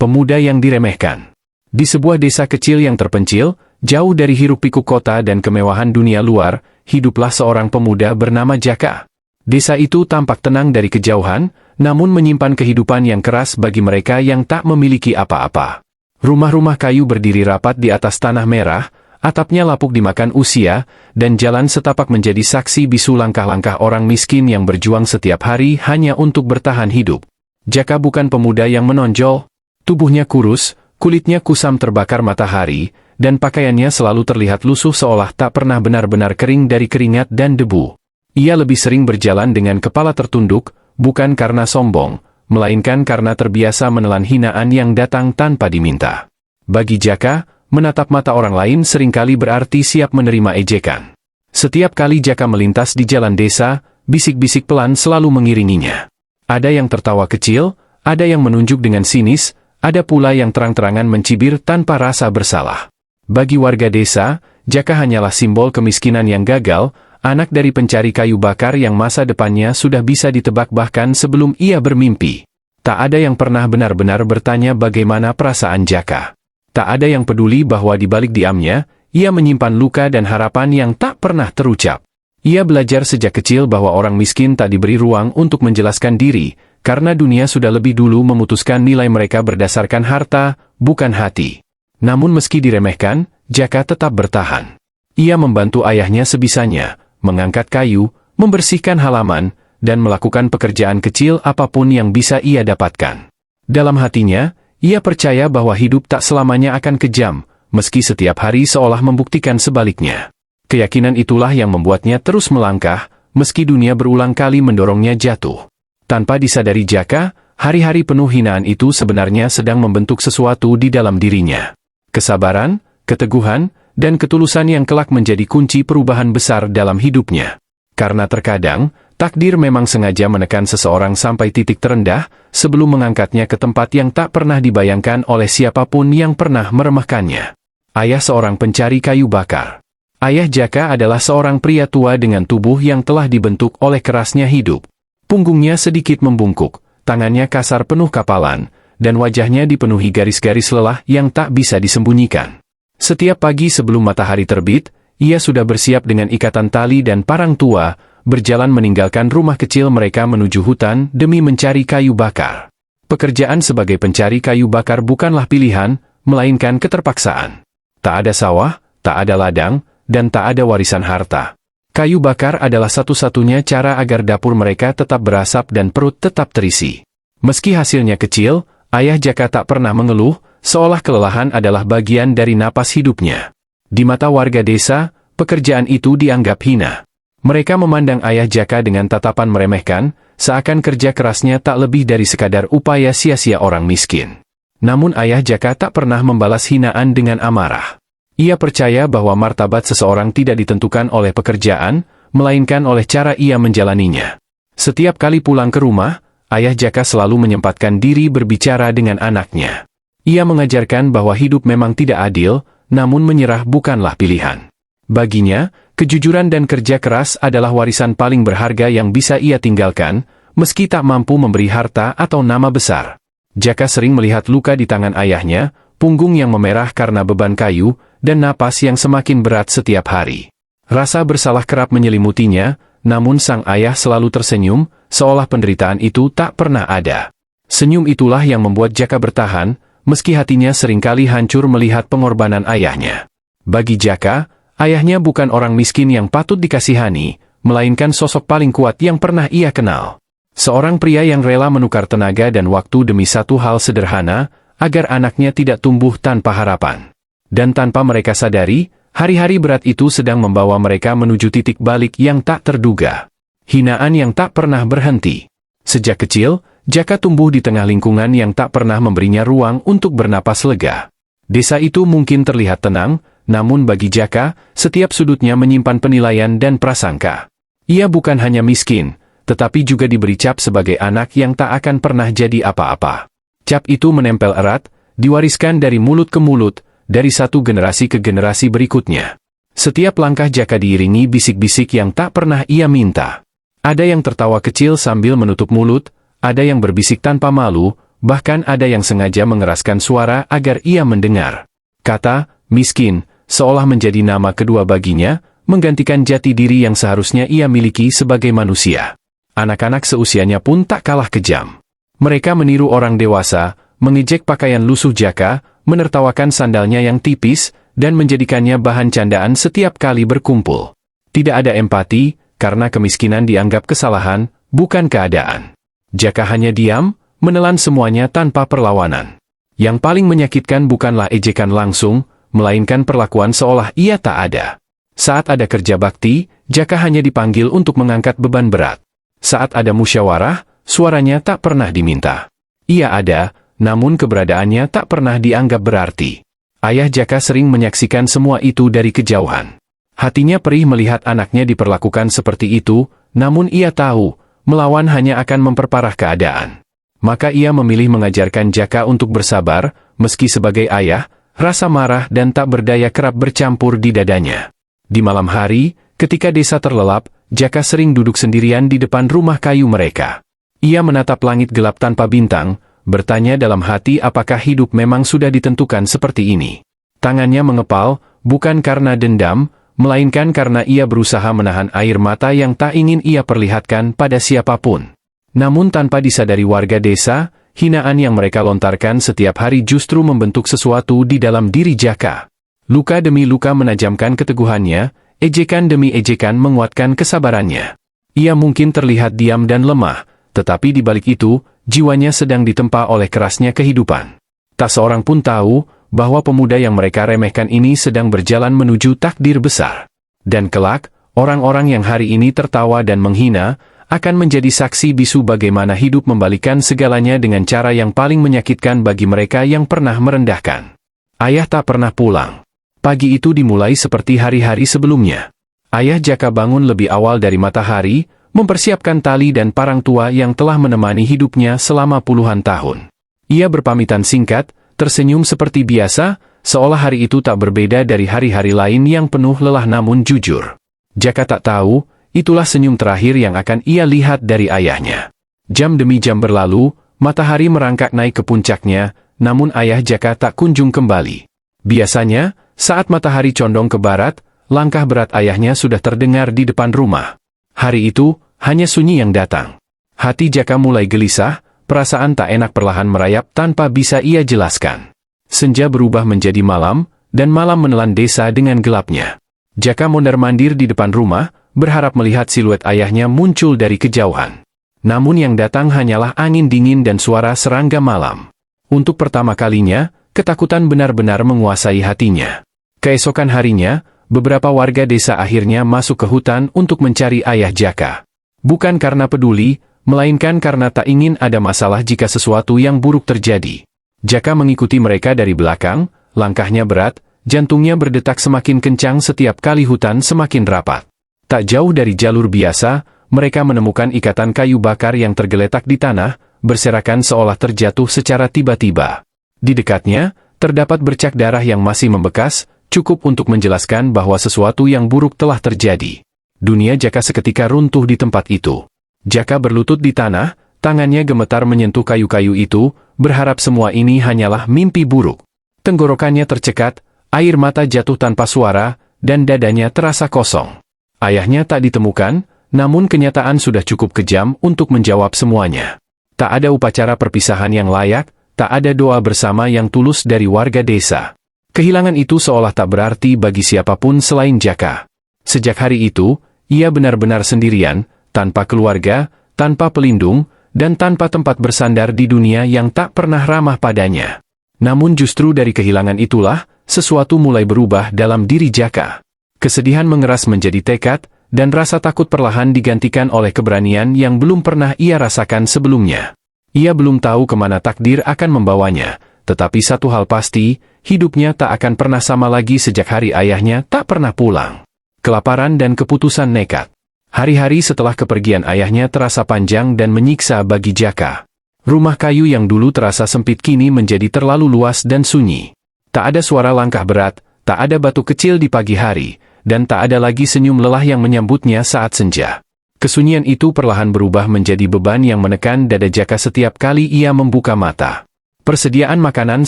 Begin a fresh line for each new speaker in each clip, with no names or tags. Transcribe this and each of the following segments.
pemuda yang diremehkan. Di sebuah desa kecil yang terpencil, jauh dari hiruk-pikuk kota dan kemewahan dunia luar, hiduplah seorang pemuda bernama Jaka. Desa itu tampak tenang dari kejauhan, namun menyimpan kehidupan yang keras bagi mereka yang tak memiliki apa-apa. Rumah-rumah kayu berdiri rapat di atas tanah merah, atapnya lapuk dimakan usia, dan jalan setapak menjadi saksi bisu langkah-langkah orang miskin yang berjuang setiap hari hanya untuk bertahan hidup. Jaka bukan pemuda yang menonjol. Tubuhnya kurus, kulitnya kusam terbakar matahari, dan pakaiannya selalu terlihat lusuh seolah tak pernah benar-benar kering dari keringat dan debu. Ia lebih sering berjalan dengan kepala tertunduk, bukan karena sombong, melainkan karena terbiasa menelan hinaan yang datang tanpa diminta. Bagi Jaka, menatap mata orang lain seringkali berarti siap menerima ejekan. Setiap kali Jaka melintas di jalan desa, bisik-bisik pelan selalu mengiringinya. Ada yang tertawa kecil, ada yang menunjuk dengan sinis, ada pula yang terang-terangan mencibir tanpa rasa bersalah. Bagi warga desa, Jaka hanyalah simbol kemiskinan yang gagal, anak dari pencari kayu bakar yang masa depannya sudah bisa ditebak bahkan sebelum ia bermimpi. Tak ada yang pernah benar-benar bertanya bagaimana perasaan Jaka. Tak ada yang peduli bahwa di balik diamnya, ia menyimpan luka dan harapan yang tak pernah terucap. Ia belajar sejak kecil bahwa orang miskin tak diberi ruang untuk menjelaskan diri, karena dunia sudah lebih dulu memutuskan nilai mereka berdasarkan harta, bukan hati. Namun meski diremehkan, Jaka tetap bertahan. Ia membantu ayahnya sebisanya, mengangkat kayu, membersihkan halaman, dan melakukan pekerjaan kecil apapun yang bisa ia dapatkan. Dalam hatinya, ia percaya bahwa hidup tak selamanya akan kejam, meski setiap hari seolah membuktikan sebaliknya. Keyakinan itulah yang membuatnya terus melangkah, meski dunia berulang kali mendorongnya jatuh. Tanpa disadari Jaka, hari-hari penuh hinaan itu sebenarnya sedang membentuk sesuatu di dalam dirinya. Kesabaran, keteguhan, dan ketulusan yang kelak menjadi kunci perubahan besar dalam hidupnya. Karena terkadang, takdir memang sengaja menekan seseorang sampai titik terendah, sebelum mengangkatnya ke tempat yang tak pernah dibayangkan oleh siapapun yang pernah meremehkannya. Ayah seorang pencari kayu bakar. Ayah Jaka adalah seorang pria tua dengan tubuh yang telah dibentuk oleh kerasnya hidup. Punggungnya sedikit membungkuk, tangannya kasar penuh kapalan, dan wajahnya dipenuhi garis-garis lelah yang tak bisa disembunyikan. Setiap pagi sebelum matahari terbit, ia sudah bersiap dengan ikatan tali dan parang tua, berjalan meninggalkan rumah kecil mereka menuju hutan demi mencari kayu bakar. Pekerjaan sebagai pencari kayu bakar bukanlah pilihan, melainkan keterpaksaan. Tak ada sawah, tak ada ladang, dan tak ada warisan harta. Kayu bakar adalah satu-satunya cara agar dapur mereka tetap berasap dan perut tetap terisi. Meski hasilnya kecil, ayah Jaka tak pernah mengeluh, seolah kelelahan adalah bagian dari napas hidupnya. Di mata warga desa, pekerjaan itu dianggap hina. Mereka memandang ayah Jaka dengan tatapan meremehkan, seakan kerja kerasnya tak lebih dari sekadar upaya sia-sia orang miskin. Namun ayah Jaka tak pernah membalas hinaan dengan amarah. Ia percaya bahwa martabat seseorang tidak ditentukan oleh pekerjaan, melainkan oleh cara ia menjalaninya. Setiap kali pulang ke rumah, ayah Jaka selalu menyempatkan diri berbicara dengan anaknya. Ia mengajarkan bahwa hidup memang tidak adil, namun menyerah bukanlah pilihan. Baginya, kejujuran dan kerja keras adalah warisan paling berharga yang bisa ia tinggalkan, meski tak mampu memberi harta atau nama besar. Jaka sering melihat luka di tangan ayahnya, punggung yang memerah karena beban kayu, dan napas yang semakin berat setiap hari. Rasa bersalah kerap menyelimutinya, namun sang ayah selalu tersenyum, seolah penderitaan itu tak pernah ada. Senyum itulah yang membuat Jaka bertahan, meski hatinya seringkali hancur melihat pengorbanan ayahnya. Bagi Jaka, ayahnya bukan orang miskin yang patut dikasihani, melainkan sosok paling kuat yang pernah ia kenal. Seorang pria yang rela menukar tenaga dan waktu demi satu hal sederhana, agar anaknya tidak tumbuh tanpa harapan. Dan tanpa mereka sadari, hari-hari berat itu sedang membawa mereka menuju titik balik yang tak terduga. Hinaan yang tak pernah berhenti. Sejak kecil, Jaka tumbuh di tengah lingkungan yang tak pernah memberinya ruang untuk bernapas lega. Desa itu mungkin terlihat tenang, namun bagi Jaka, setiap sudutnya menyimpan penilaian dan prasangka. Ia bukan hanya miskin, tetapi juga diberi cap sebagai anak yang tak akan pernah jadi apa-apa. Cap itu menempel erat, diwariskan dari mulut ke mulut, dari satu generasi ke generasi berikutnya. Setiap langkah Jaka diiringi bisik-bisik yang tak pernah ia minta. Ada yang tertawa kecil sambil menutup mulut, ada yang berbisik tanpa malu, Bahkan ada yang sengaja mengeraskan suara agar ia mendengar. Kata, miskin, seolah menjadi nama kedua baginya, menggantikan jati diri yang seharusnya ia miliki sebagai manusia. Anak-anak seusianya pun tak kalah kejam. Mereka meniru orang dewasa, mengejek pakaian lusuh Jaka, menertawakan sandalnya yang tipis, dan menjadikannya bahan candaan setiap kali berkumpul. Tidak ada empati, karena kemiskinan dianggap kesalahan, bukan keadaan. Jaka hanya diam, menelan semuanya tanpa perlawanan. Yang paling menyakitkan bukanlah ejekan langsung, melainkan perlakuan seolah ia tak ada. Saat ada kerja bakti, Jaka hanya dipanggil untuk mengangkat beban berat. Saat ada musyawarah, suaranya tak pernah diminta. Ia ada, namun keberadaannya tak pernah dianggap berarti. Ayah Jaka sering menyaksikan semua itu dari kejauhan. Hatinya perih melihat anaknya diperlakukan seperti itu, namun ia tahu, melawan hanya akan memperparah keadaan. Maka ia memilih mengajarkan Jaka untuk bersabar, meski sebagai ayah, rasa marah dan tak berdaya kerap bercampur di dadanya. Di malam hari, ketika desa terlelap, Jaka sering duduk sendirian di depan rumah kayu mereka. Ia menatap langit gelap tanpa bintang, bertanya dalam hati apakah hidup memang sudah ditentukan seperti ini. Tangannya mengepal, bukan karena dendam, melainkan karena ia berusaha menahan air mata yang tak ingin ia perlihatkan pada siapapun. Namun tanpa disadari warga desa, hinaan yang mereka lontarkan setiap hari justru membentuk sesuatu di dalam diri Jaka. Luka demi luka menajamkan keteguhannya, ejekan demi ejekan menguatkan kesabarannya. Ia mungkin terlihat diam dan lemah, tetapi di balik itu, jiwanya sedang ditempa oleh kerasnya kehidupan. Tak seorang pun tahu bahwa pemuda yang mereka remehkan ini sedang berjalan menuju takdir besar. Dan kelak, orang-orang yang hari ini tertawa dan menghina, akan menjadi saksi bisu bagaimana hidup membalikan segalanya dengan cara yang paling menyakitkan bagi mereka yang pernah merendahkan. Ayah tak pernah pulang. Pagi itu dimulai seperti hari-hari sebelumnya. Ayah Jaka bangun lebih awal dari matahari, mempersiapkan tali dan parang tua yang telah menemani hidupnya selama puluhan tahun. Ia berpamitan singkat, tersenyum seperti biasa, seolah hari itu tak berbeda dari hari-hari lain yang penuh lelah namun jujur. Jaka tak tahu, itulah senyum terakhir yang akan ia lihat dari ayahnya. Jam demi jam berlalu, matahari merangkak naik ke puncaknya, namun ayah Jaka tak kunjung kembali. Biasanya, saat matahari condong ke barat, langkah berat ayahnya sudah terdengar di depan rumah. Hari itu, hanya sunyi yang datang. Hati Jaka mulai gelisah, perasaan tak enak perlahan merayap tanpa bisa ia jelaskan. Senja berubah menjadi malam, dan malam menelan desa dengan gelapnya. Jaka mondar-mandir di depan rumah, berharap melihat siluet ayahnya muncul dari kejauhan. Namun yang datang hanyalah angin dingin dan suara serangga malam. Untuk pertama kalinya, ketakutan benar-benar menguasai hatinya. Keesokan harinya, beberapa warga desa akhirnya masuk ke hutan untuk mencari ayah Jaka. Bukan karena peduli, melainkan karena tak ingin ada masalah jika sesuatu yang buruk terjadi. Jaka mengikuti mereka dari belakang, langkahnya berat, jantungnya berdetak semakin kencang setiap kali hutan semakin rapat. Tak jauh dari jalur biasa, mereka menemukan ikatan kayu bakar yang tergeletak di tanah, berserakan seolah terjatuh secara tiba-tiba. Di dekatnya, terdapat bercak darah yang masih membekas, cukup untuk menjelaskan bahwa sesuatu yang buruk telah terjadi. Dunia Jaka seketika runtuh di tempat itu. Jaka berlutut di tanah, tangannya gemetar menyentuh kayu-kayu itu, berharap semua ini hanyalah mimpi buruk. Tenggorokannya tercekat, air mata jatuh tanpa suara, dan dadanya terasa kosong. Ayahnya tak ditemukan, namun kenyataan sudah cukup kejam untuk menjawab semuanya. Tak ada upacara perpisahan yang layak, tak ada doa bersama yang tulus dari warga desa. Kehilangan itu seolah tak berarti bagi siapapun selain Jaka. Sejak hari itu, ia benar-benar sendirian, tanpa keluarga, tanpa pelindung, dan tanpa tempat bersandar di dunia yang tak pernah ramah padanya. Namun justru dari kehilangan itulah, sesuatu mulai berubah dalam diri Jaka. Kesedihan mengeras menjadi tekad, dan rasa takut perlahan digantikan oleh keberanian yang belum pernah ia rasakan sebelumnya. Ia belum tahu kemana takdir akan membawanya, tetapi satu hal pasti, hidupnya tak akan pernah sama lagi sejak hari ayahnya tak pernah pulang. Kelaparan dan keputusan nekat. Hari-hari setelah kepergian ayahnya terasa panjang dan menyiksa bagi Jaka. Rumah kayu yang dulu terasa sempit kini menjadi terlalu luas dan sunyi. Tak ada suara langkah berat, tak ada batu kecil di pagi hari, dan tak ada lagi senyum lelah yang menyambutnya saat senja. Kesunyian itu perlahan berubah menjadi beban yang menekan dada Jaka setiap kali ia membuka mata. Persediaan makanan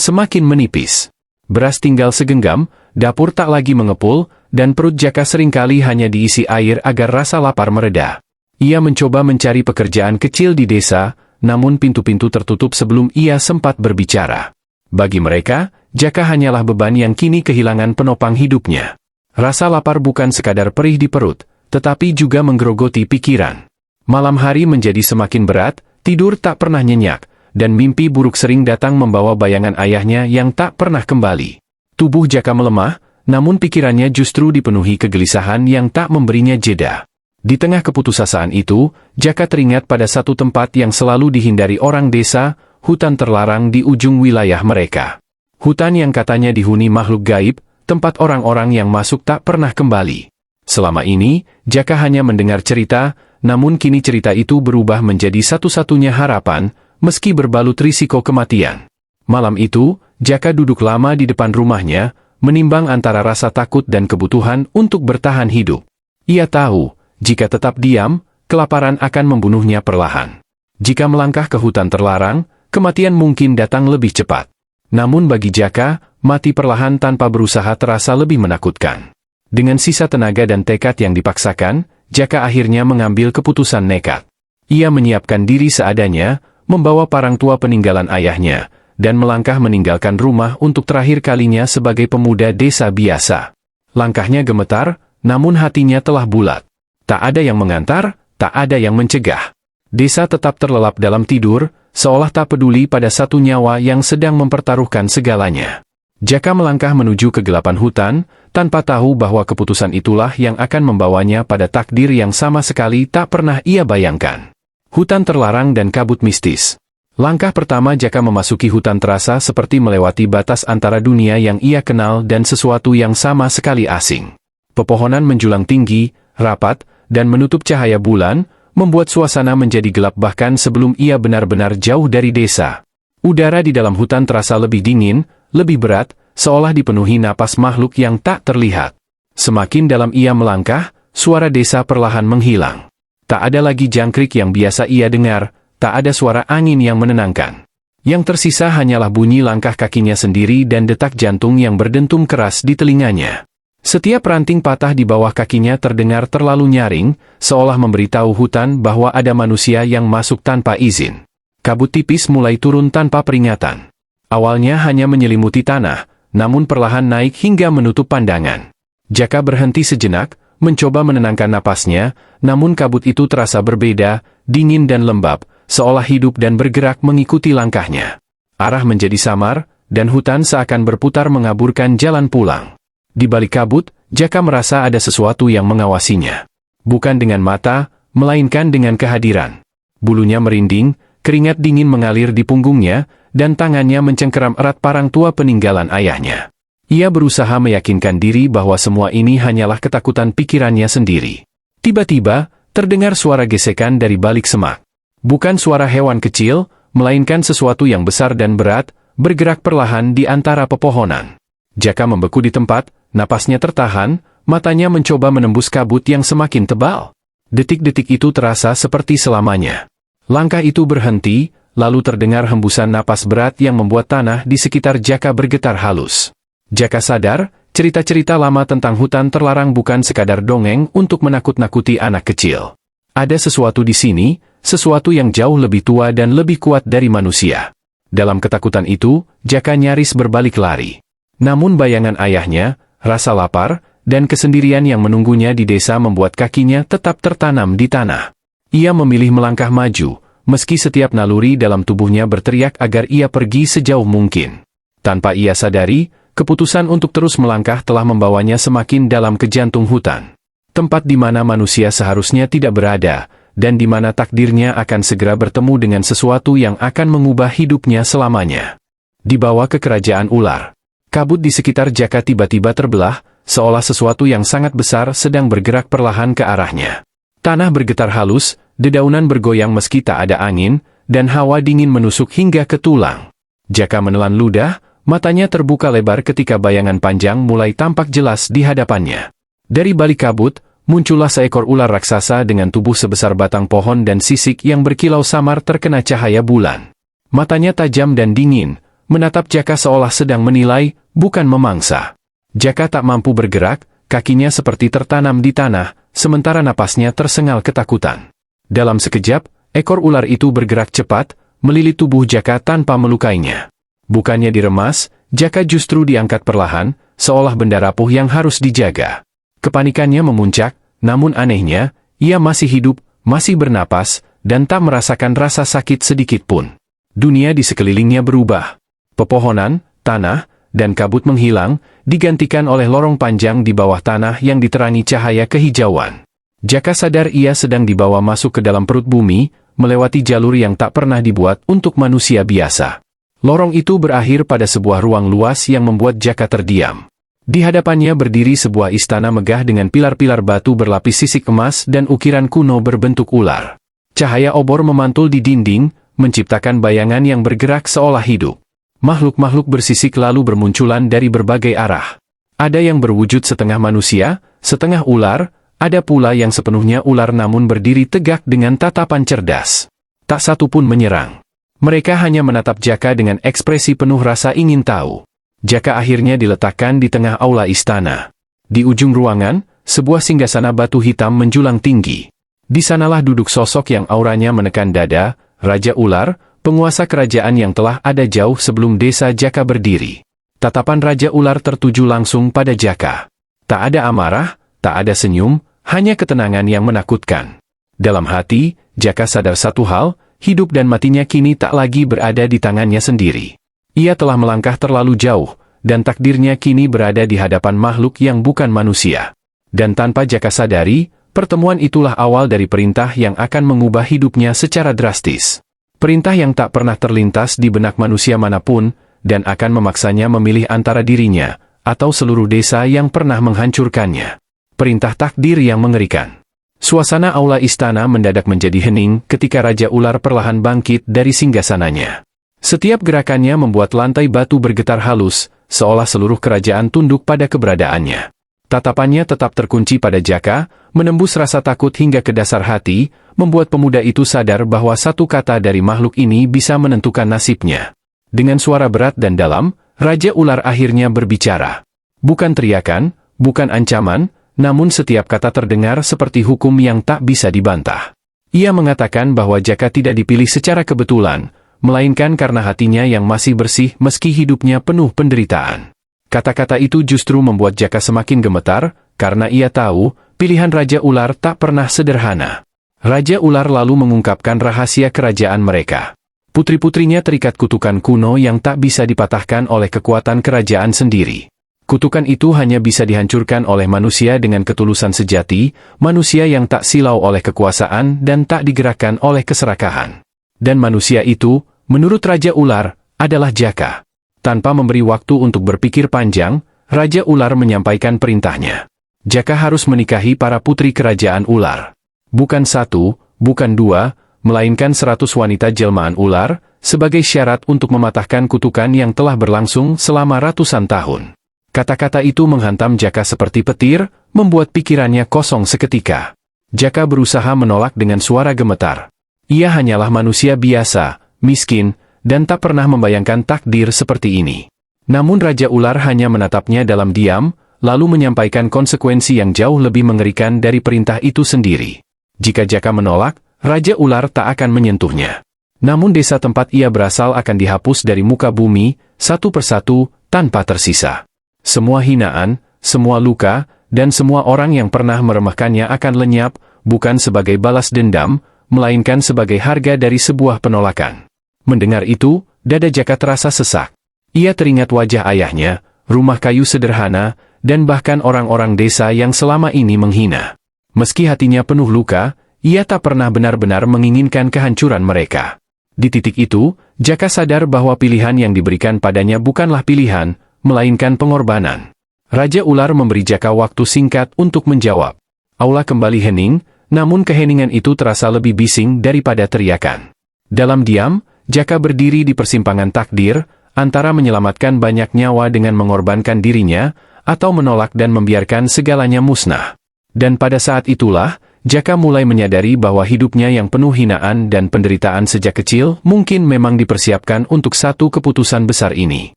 semakin menipis. Beras tinggal segenggam, dapur tak lagi mengepul, dan perut Jaka seringkali hanya diisi air agar rasa lapar mereda. Ia mencoba mencari pekerjaan kecil di desa, namun pintu-pintu tertutup sebelum ia sempat berbicara. Bagi mereka, Jaka hanyalah beban yang kini kehilangan penopang hidupnya. Rasa lapar bukan sekadar perih di perut, tetapi juga menggerogoti pikiran. Malam hari menjadi semakin berat, tidur tak pernah nyenyak, dan mimpi buruk sering datang membawa bayangan ayahnya yang tak pernah kembali. Tubuh Jaka melemah, namun pikirannya justru dipenuhi kegelisahan yang tak memberinya jeda. Di tengah keputusasaan itu, Jaka teringat pada satu tempat yang selalu dihindari orang desa, hutan terlarang di ujung wilayah mereka. Hutan yang katanya dihuni makhluk gaib, tempat orang-orang yang masuk tak pernah kembali. Selama ini, Jaka hanya mendengar cerita, namun kini cerita itu berubah menjadi satu-satunya harapan, meski berbalut risiko kematian. Malam itu, Jaka duduk lama di depan rumahnya, menimbang antara rasa takut dan kebutuhan untuk bertahan hidup. Ia tahu, jika tetap diam, kelaparan akan membunuhnya perlahan. Jika melangkah ke hutan terlarang, kematian mungkin datang lebih cepat. Namun bagi Jaka, mati perlahan tanpa berusaha terasa lebih menakutkan. Dengan sisa tenaga dan tekad yang dipaksakan, Jaka akhirnya mengambil keputusan nekat. Ia menyiapkan diri seadanya, membawa parang tua peninggalan ayahnya, dan melangkah meninggalkan rumah untuk terakhir kalinya sebagai pemuda desa biasa. Langkahnya gemetar, namun hatinya telah bulat. Tak ada yang mengantar, tak ada yang mencegah. Desa tetap terlelap dalam tidur, seolah tak peduli pada satu nyawa yang sedang mempertaruhkan segalanya. Jaka melangkah menuju kegelapan hutan, tanpa tahu bahwa keputusan itulah yang akan membawanya pada takdir yang sama sekali tak pernah ia bayangkan. Hutan terlarang dan kabut mistis. Langkah pertama Jaka memasuki hutan terasa seperti melewati batas antara dunia yang ia kenal dan sesuatu yang sama sekali asing. Pepohonan menjulang tinggi, rapat, dan menutup cahaya bulan, membuat suasana menjadi gelap bahkan sebelum ia benar-benar jauh dari desa. Udara di dalam hutan terasa lebih dingin, lebih berat, seolah dipenuhi napas makhluk yang tak terlihat. Semakin dalam ia melangkah, suara desa perlahan menghilang. Tak ada lagi jangkrik yang biasa ia dengar, tak ada suara angin yang menenangkan. Yang tersisa hanyalah bunyi langkah kakinya sendiri dan detak jantung yang berdentum keras di telinganya. Setiap ranting patah di bawah kakinya terdengar terlalu nyaring, seolah memberitahu hutan bahwa ada manusia yang masuk tanpa izin. Kabut tipis mulai turun tanpa peringatan. Awalnya hanya menyelimuti tanah, namun perlahan naik hingga menutup pandangan. Jaka berhenti sejenak, mencoba menenangkan napasnya, namun kabut itu terasa berbeda, dingin dan lembab, seolah hidup dan bergerak mengikuti langkahnya. Arah menjadi samar, dan hutan seakan berputar mengaburkan jalan pulang. Di balik kabut, Jaka merasa ada sesuatu yang mengawasinya. Bukan dengan mata, melainkan dengan kehadiran. Bulunya merinding, keringat dingin mengalir di punggungnya, dan tangannya mencengkeram erat parang tua peninggalan ayahnya. Ia berusaha meyakinkan diri bahwa semua ini hanyalah ketakutan pikirannya sendiri. Tiba-tiba, terdengar suara gesekan dari balik semak. Bukan suara hewan kecil, melainkan sesuatu yang besar dan berat, bergerak perlahan di antara pepohonan. Jaka membeku di tempat, napasnya tertahan, matanya mencoba menembus kabut yang semakin tebal. Detik-detik itu terasa seperti selamanya. Langkah itu berhenti, lalu terdengar hembusan napas berat yang membuat tanah di sekitar Jaka bergetar halus. Jaka sadar, cerita-cerita lama tentang hutan terlarang bukan sekadar dongeng untuk menakut-nakuti anak kecil. Ada sesuatu di sini, sesuatu yang jauh lebih tua dan lebih kuat dari manusia. Dalam ketakutan itu, Jaka nyaris berbalik lari. Namun bayangan ayahnya, rasa lapar, dan kesendirian yang menunggunya di desa membuat kakinya tetap tertanam di tanah. Ia memilih melangkah maju, meski setiap naluri dalam tubuhnya berteriak agar ia pergi sejauh mungkin. Tanpa ia sadari, keputusan untuk terus melangkah telah membawanya semakin dalam ke jantung hutan. Tempat di mana manusia seharusnya tidak berada, dan di mana takdirnya akan segera bertemu dengan sesuatu yang akan mengubah hidupnya selamanya. Dibawa ke kerajaan ular. Kabut di sekitar Jaka tiba-tiba terbelah, seolah sesuatu yang sangat besar sedang bergerak perlahan ke arahnya. Tanah bergetar halus, dedaunan bergoyang meski tak ada angin, dan hawa dingin menusuk hingga ke tulang. Jaka menelan ludah, matanya terbuka lebar ketika bayangan panjang mulai tampak jelas di hadapannya. Dari balik kabut, muncullah seekor ular raksasa dengan tubuh sebesar batang pohon dan sisik yang berkilau samar terkena cahaya bulan. Matanya tajam dan dingin, menatap Jaka seolah sedang menilai, bukan memangsa. Jaka tak mampu bergerak, kakinya seperti tertanam di tanah, sementara napasnya tersengal ketakutan. Dalam sekejap, ekor ular itu bergerak cepat, melilit tubuh Jaka tanpa melukainya. Bukannya diremas, Jaka justru diangkat perlahan, seolah benda rapuh yang harus dijaga. Kepanikannya memuncak, namun anehnya, ia masih hidup, masih bernapas, dan tak merasakan rasa sakit sedikit pun. Dunia di sekelilingnya berubah. Pepohonan, tanah, dan kabut menghilang, digantikan oleh lorong panjang di bawah tanah yang diterangi cahaya kehijauan. Jaka sadar ia sedang dibawa masuk ke dalam perut bumi, melewati jalur yang tak pernah dibuat untuk manusia biasa. Lorong itu berakhir pada sebuah ruang luas yang membuat Jaka terdiam. Di hadapannya berdiri sebuah istana megah dengan pilar-pilar batu berlapis sisik emas dan ukiran kuno berbentuk ular. Cahaya obor memantul di dinding, menciptakan bayangan yang bergerak seolah hidup. Makhluk-makhluk bersisik lalu bermunculan dari berbagai arah. Ada yang berwujud setengah manusia, setengah ular, ada pula yang sepenuhnya ular namun berdiri tegak dengan tatapan cerdas. Tak satu pun menyerang. Mereka hanya menatap Jaka dengan ekspresi penuh rasa ingin tahu. Jaka akhirnya diletakkan di tengah aula istana. Di ujung ruangan, sebuah singgasana batu hitam menjulang tinggi. Di sanalah duduk sosok yang auranya menekan dada, Raja Ular, penguasa kerajaan yang telah ada jauh sebelum desa Jaka berdiri. Tatapan Raja Ular tertuju langsung pada Jaka. Tak ada amarah, tak ada senyum, hanya ketenangan yang menakutkan. Dalam hati, Jaka sadar satu hal, hidup dan matinya kini tak lagi berada di tangannya sendiri. Ia telah melangkah terlalu jauh, dan takdirnya kini berada di hadapan makhluk yang bukan manusia. Dan tanpa Jaka sadari, pertemuan itulah awal dari perintah yang akan mengubah hidupnya secara drastis. Perintah yang tak pernah terlintas di benak manusia manapun, dan akan memaksanya memilih antara dirinya, atau seluruh desa yang pernah menghancurkannya. Perintah takdir yang mengerikan. Suasana aula istana mendadak menjadi hening ketika Raja Ular perlahan bangkit dari singgasananya. Setiap gerakannya membuat lantai batu bergetar halus, seolah seluruh kerajaan tunduk pada keberadaannya. Tatapannya tetap terkunci pada Jaka, menembus rasa takut hingga ke dasar hati, membuat pemuda itu sadar bahwa satu kata dari makhluk ini bisa menentukan nasibnya. Dengan suara berat dan dalam, Raja Ular akhirnya berbicara. Bukan teriakan, bukan ancaman, namun setiap kata terdengar seperti hukum yang tak bisa dibantah. Ia mengatakan bahwa Jaka tidak dipilih secara kebetulan, melainkan karena hatinya yang masih bersih meski hidupnya penuh penderitaan. Kata-kata itu justru membuat Jaka semakin gemetar, karena ia tahu, pilihan Raja Ular tak pernah sederhana. Raja Ular lalu mengungkapkan rahasia kerajaan mereka. Putri-putrinya terikat kutukan kuno yang tak bisa dipatahkan oleh kekuatan kerajaan sendiri. Kutukan itu hanya bisa dihancurkan oleh manusia dengan ketulusan sejati, manusia yang tak silau oleh kekuasaan dan tak digerakkan oleh keserakahan. Dan manusia itu, menurut Raja Ular, adalah Jaka. Tanpa memberi waktu untuk berpikir panjang, Raja Ular menyampaikan perintahnya. Jaka harus menikahi para putri kerajaan ular. Bukan satu, bukan dua, melainkan 100 wanita jelmaan ular, sebagai syarat untuk mematahkan kutukan yang telah berlangsung selama ratusan tahun. Kata-kata itu menghantam Jaka seperti petir, membuat pikirannya kosong seketika. Jaka berusaha menolak dengan suara gemetar. Ia hanyalah manusia biasa, miskin, dan tak pernah membayangkan takdir seperti ini. Namun Raja Ular hanya menatapnya dalam diam, lalu menyampaikan konsekuensi yang jauh lebih mengerikan dari perintah itu sendiri. Jika Jaka menolak, Raja Ular tak akan menyentuhnya. Namun desa tempat ia berasal akan dihapus dari muka bumi, satu persatu, tanpa tersisa. Semua hinaan, semua luka, dan semua orang yang pernah meremehkannya akan lenyap, bukan sebagai balas dendam, melainkan sebagai harga dari sebuah penolakan. Mendengar itu, dada Jaka terasa sesak. Ia teringat wajah ayahnya, rumah kayu sederhana, dan bahkan orang-orang desa yang selama ini menghina. Meski hatinya penuh luka, ia tak pernah benar-benar menginginkan kehancuran mereka. Di titik itu, Jaka sadar bahwa pilihan yang diberikan padanya bukanlah pilihan, melainkan pengorbanan. Raja Ular memberi Jaka waktu singkat untuk menjawab. Aula kembali hening, namun keheningan itu terasa lebih bising daripada teriakan. Dalam diam, Jaka berdiri di persimpangan takdir, antara menyelamatkan banyak nyawa dengan mengorbankan dirinya, atau menolak dan membiarkan segalanya musnah. Dan pada saat itulah, Jaka mulai menyadari bahwa hidupnya yang penuh hinaan dan penderitaan sejak kecil mungkin memang dipersiapkan untuk satu keputusan besar ini.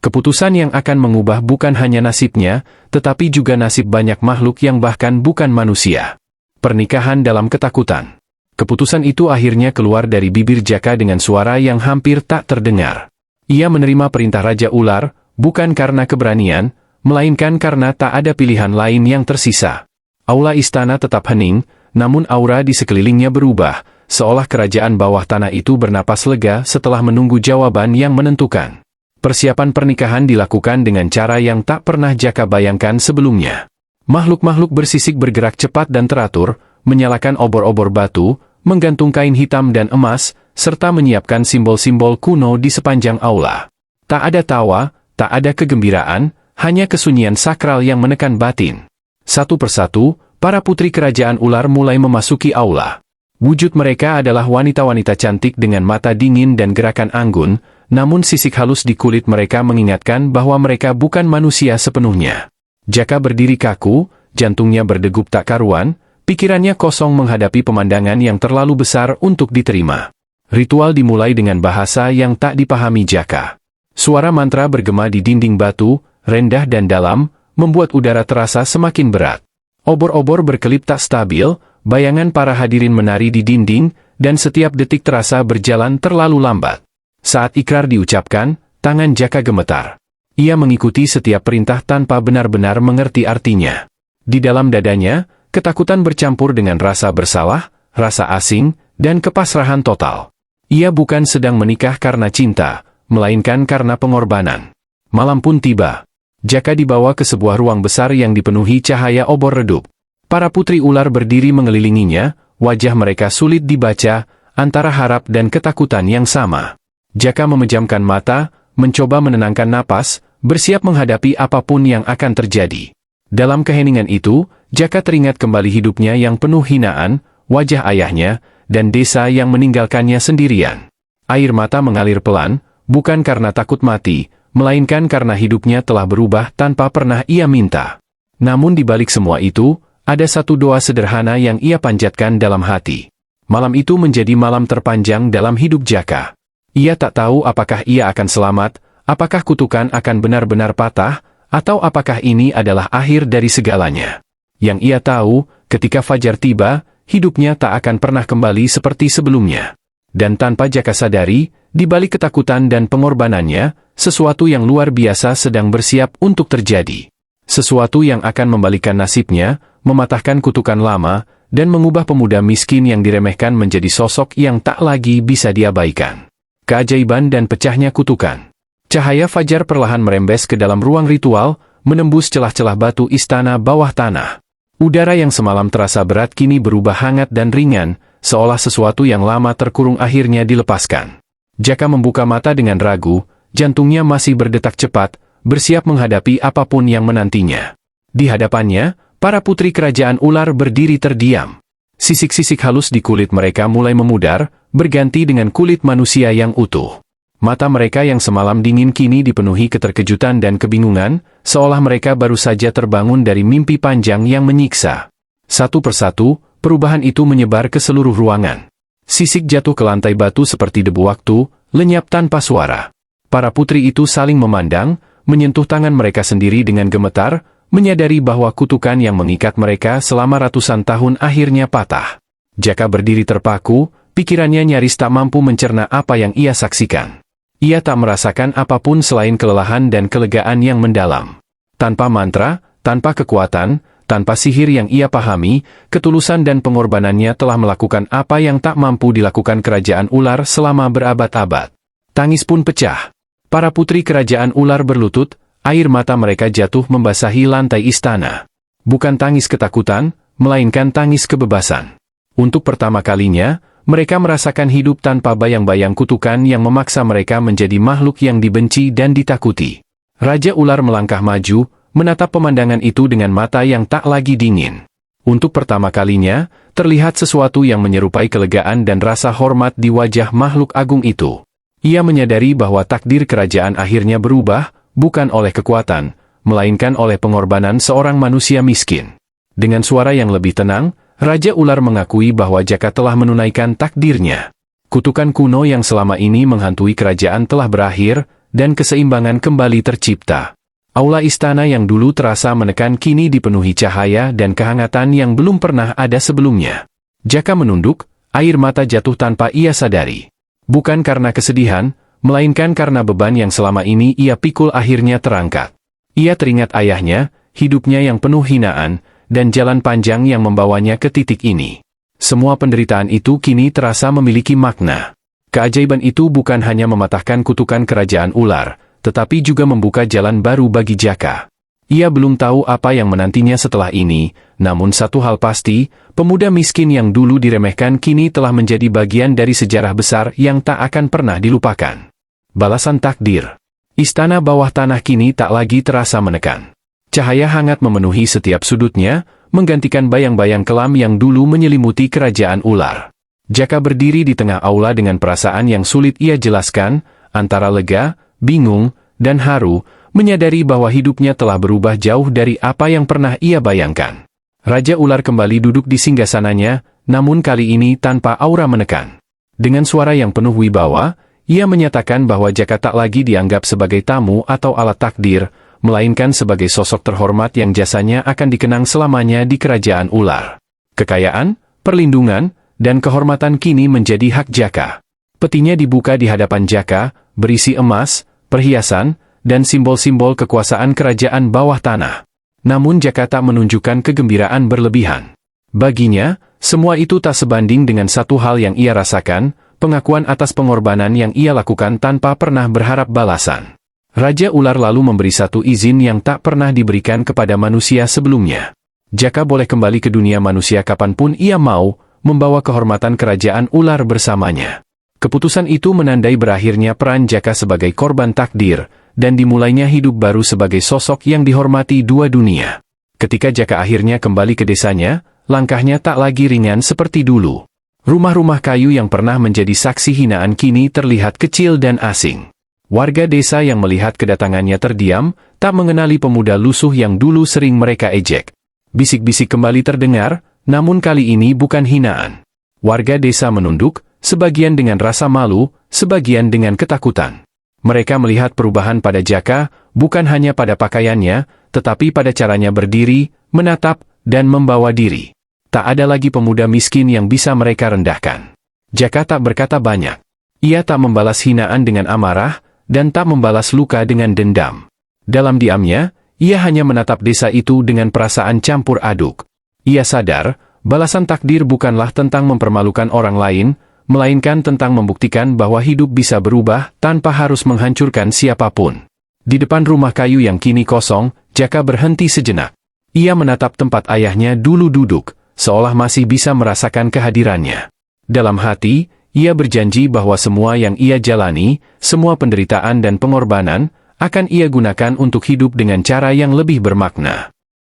Keputusan yang akan mengubah bukan hanya nasibnya, tetapi juga nasib banyak makhluk yang bahkan bukan manusia. Pernikahan dalam ketakutan. Keputusan itu akhirnya keluar dari bibir Jaka dengan suara yang hampir tak terdengar. Ia menerima perintah Raja Ular, bukan karena keberanian, melainkan karena tak ada pilihan lain yang tersisa. Aula istana tetap hening, namun aura di sekelilingnya berubah, seolah kerajaan bawah tanah itu bernapas lega setelah menunggu jawaban yang menentukan. Persiapan pernikahan dilakukan dengan cara yang tak pernah Jaka bayangkan sebelumnya. Makhluk-makhluk bersisik bergerak cepat dan teratur, menyalakan obor-obor batu, menggantung kain hitam dan emas, serta menyiapkan simbol-simbol kuno di sepanjang aula. Tak ada tawa, tak ada kegembiraan, hanya kesunyian sakral yang menekan batin. Satu persatu, para putri kerajaan ular mulai memasuki aula. Wujud mereka adalah wanita-wanita cantik dengan mata dingin dan gerakan anggun, namun sisik halus di kulit mereka mengingatkan bahwa mereka bukan manusia sepenuhnya. Jaka berdiri kaku, jantungnya berdegup tak karuan, pikirannya kosong menghadapi pemandangan yang terlalu besar untuk diterima. Ritual dimulai dengan bahasa yang tak dipahami Jaka. Suara mantra bergema di dinding batu, rendah dan dalam, membuat udara terasa semakin berat. Obor-obor berkelip tak stabil, bayangan para hadirin menari di dinding, dan setiap detik terasa berjalan terlalu lambat. Saat ikrar diucapkan, tangan Jaka gemetar. Ia mengikuti setiap perintah tanpa benar-benar mengerti artinya. Di dalam dadanya, ketakutan bercampur dengan rasa bersalah, rasa asing, dan kepasrahan total. Ia bukan sedang menikah karena cinta, melainkan karena pengorbanan. Malam pun tiba. Jaka dibawa ke sebuah ruang besar yang dipenuhi cahaya obor redup. Para putri ular berdiri mengelilinginya, wajah mereka sulit dibaca, antara harap dan ketakutan yang sama. Jaka memejamkan mata, mencoba menenangkan napas, bersiap menghadapi apapun yang akan terjadi. Dalam keheningan itu, Jaka teringat kembali hidupnya yang penuh hinaan, wajah ayahnya, dan desa yang meninggalkannya sendirian. Air mata mengalir pelan, bukan karena takut mati, melainkan karena hidupnya telah berubah tanpa pernah ia minta. Namun di balik semua itu, ada satu doa sederhana yang ia panjatkan dalam hati. Malam itu menjadi malam terpanjang dalam hidup Jaka. Ia tak tahu apakah ia akan selamat, apakah kutukan akan benar-benar patah, atau apakah ini adalah akhir dari segalanya. Yang ia tahu, ketika fajar tiba, hidupnya tak akan pernah kembali seperti sebelumnya. Dan tanpa Jaka sadari, di balik ketakutan dan pengorbanannya, sesuatu yang luar biasa sedang bersiap untuk terjadi. Sesuatu yang akan membalikan nasibnya, mematahkan kutukan lama, dan mengubah pemuda miskin yang diremehkan menjadi sosok yang tak lagi bisa diabaikan. Keajaiban dan pecahnya kutukan. Cahaya fajar perlahan merembes ke dalam ruang ritual, menembus celah-celah batu istana bawah tanah. Udara yang semalam terasa berat kini berubah hangat dan ringan, seolah sesuatu yang lama terkurung akhirnya dilepaskan. Jaka membuka mata dengan ragu, jantungnya masih berdetak cepat, bersiap menghadapi apapun yang menantinya. Di hadapannya, para putri kerajaan ular berdiri terdiam. Sisik-sisik halus di kulit mereka mulai memudar, berganti dengan kulit manusia yang utuh. Mata mereka yang semalam dingin kini dipenuhi keterkejutan dan kebingungan, seolah mereka baru saja terbangun dari mimpi panjang yang menyiksa. Satu persatu, perubahan itu menyebar ke seluruh ruangan. Sisik jatuh ke lantai batu seperti debu waktu, lenyap tanpa suara. Para putri itu saling memandang, menyentuh tangan mereka sendiri dengan gemetar, menyadari bahwa kutukan yang mengikat mereka selama ratusan tahun akhirnya patah. Jaka berdiri terpaku, pikirannya nyaris tak mampu mencerna apa yang ia saksikan. Ia tak merasakan apapun selain kelelahan dan kelegaan yang mendalam. Tanpa mantra, tanpa kekuatan, tanpa sihir yang ia pahami, ketulusan dan pengorbanannya telah melakukan apa yang tak mampu dilakukan kerajaan ular selama berabad-abad. Tangis pun pecah. Para putri kerajaan ular berlutut, air mata mereka jatuh membasahi lantai istana. Bukan tangis ketakutan, melainkan tangis kebebasan. Untuk pertama kalinya, mereka merasakan hidup tanpa bayang-bayang kutukan yang memaksa mereka menjadi makhluk yang dibenci dan ditakuti. Raja ular melangkah maju, menatap pemandangan itu dengan mata yang tak lagi dingin. Untuk pertama kalinya, terlihat sesuatu yang menyerupai kelegaan dan rasa hormat di wajah makhluk agung itu. Ia menyadari bahwa takdir kerajaan akhirnya berubah, bukan oleh kekuatan, melainkan oleh pengorbanan seorang manusia miskin. Dengan suara yang lebih tenang, Raja Ular mengakui bahwa Jaka telah menunaikan takdirnya. Kutukan kuno yang selama ini menghantui kerajaan telah berakhir, dan keseimbangan kembali tercipta. Aula istana yang dulu terasa menekan kini dipenuhi cahaya dan kehangatan yang belum pernah ada sebelumnya. Jaka menunduk, air mata jatuh tanpa ia sadari. Bukan karena kesedihan, melainkan karena beban yang selama ini ia pikul akhirnya terangkat. Ia teringat ayahnya, hidupnya yang penuh hinaan, dan jalan panjang yang membawanya ke titik ini. Semua penderitaan itu kini terasa memiliki makna. Keajaiban itu bukan hanya mematahkan kutukan kerajaan ular, tetapi juga membuka jalan baru bagi Jaka. Ia belum tahu apa yang menantinya setelah ini, namun satu hal pasti, pemuda miskin yang dulu diremehkan kini telah menjadi bagian dari sejarah besar yang tak akan pernah dilupakan. Balasan takdir. Istana bawah tanah kini tak lagi terasa menekan. Cahaya hangat memenuhi setiap sudutnya, menggantikan bayang-bayang kelam yang dulu menyelimuti kerajaan ular. Jaka berdiri di tengah aula dengan perasaan yang sulit ia jelaskan, antara lega, bingung, dan haru, menyadari bahwa hidupnya telah berubah jauh dari apa yang pernah ia bayangkan. Raja Ular kembali duduk di singgasananya, namun kali ini tanpa aura menekan. Dengan suara yang penuh wibawa, ia menyatakan bahwa Jaka tak lagi dianggap sebagai tamu atau alat takdir, melainkan sebagai sosok terhormat yang jasanya akan dikenang selamanya di kerajaan ular. Kekayaan, perlindungan, dan kehormatan kini menjadi hak Jaka. Petinya dibuka di hadapan Jaka, berisi emas, perhiasan, dan simbol-simbol kekuasaan kerajaan bawah tanah. Namun Jaka tak menunjukkan kegembiraan berlebihan. Baginya, semua itu tak sebanding dengan satu hal yang ia rasakan, pengakuan atas pengorbanan yang ia lakukan tanpa pernah berharap balasan. Raja Ular lalu memberi satu izin yang tak pernah diberikan kepada manusia sebelumnya. Jaka boleh kembali ke dunia manusia kapanpun ia mau, membawa kehormatan kerajaan ular bersamanya. Keputusan itu menandai berakhirnya peran Jaka sebagai korban takdir, dan dimulainya hidup baru sebagai sosok yang dihormati dua dunia. Ketika Jaka akhirnya kembali ke desanya, langkahnya tak lagi ringan seperti dulu. Rumah-rumah kayu yang pernah menjadi saksi hinaan kini terlihat kecil dan asing. Warga desa yang melihat kedatangannya terdiam, tak mengenali pemuda lusuh yang dulu sering mereka ejek. Bisik-bisik kembali terdengar, namun kali ini bukan hinaan. Warga desa menunduk, sebagian dengan rasa malu, sebagian dengan ketakutan. Mereka melihat perubahan pada Jaka, bukan hanya pada pakaiannya, tetapi pada caranya berdiri, menatap, dan membawa diri. Tak ada lagi pemuda miskin yang bisa mereka rendahkan. Jaka tak berkata banyak. Ia tak membalas hinaan dengan amarah, dan tak membalas luka dengan dendam. Dalam diamnya, ia hanya menatap desa itu dengan perasaan campur aduk. Ia sadar, balasan takdir bukanlah tentang mempermalukan orang lain, melainkan tentang membuktikan bahwa hidup bisa berubah tanpa harus menghancurkan siapapun. Di depan rumah kayu yang kini kosong, Jaka berhenti sejenak. Ia menatap tempat ayahnya dulu duduk, seolah masih bisa merasakan kehadirannya. Dalam hati, ia berjanji bahwa semua yang ia jalani, semua penderitaan dan pengorbanan, akan ia gunakan untuk hidup dengan cara yang lebih bermakna.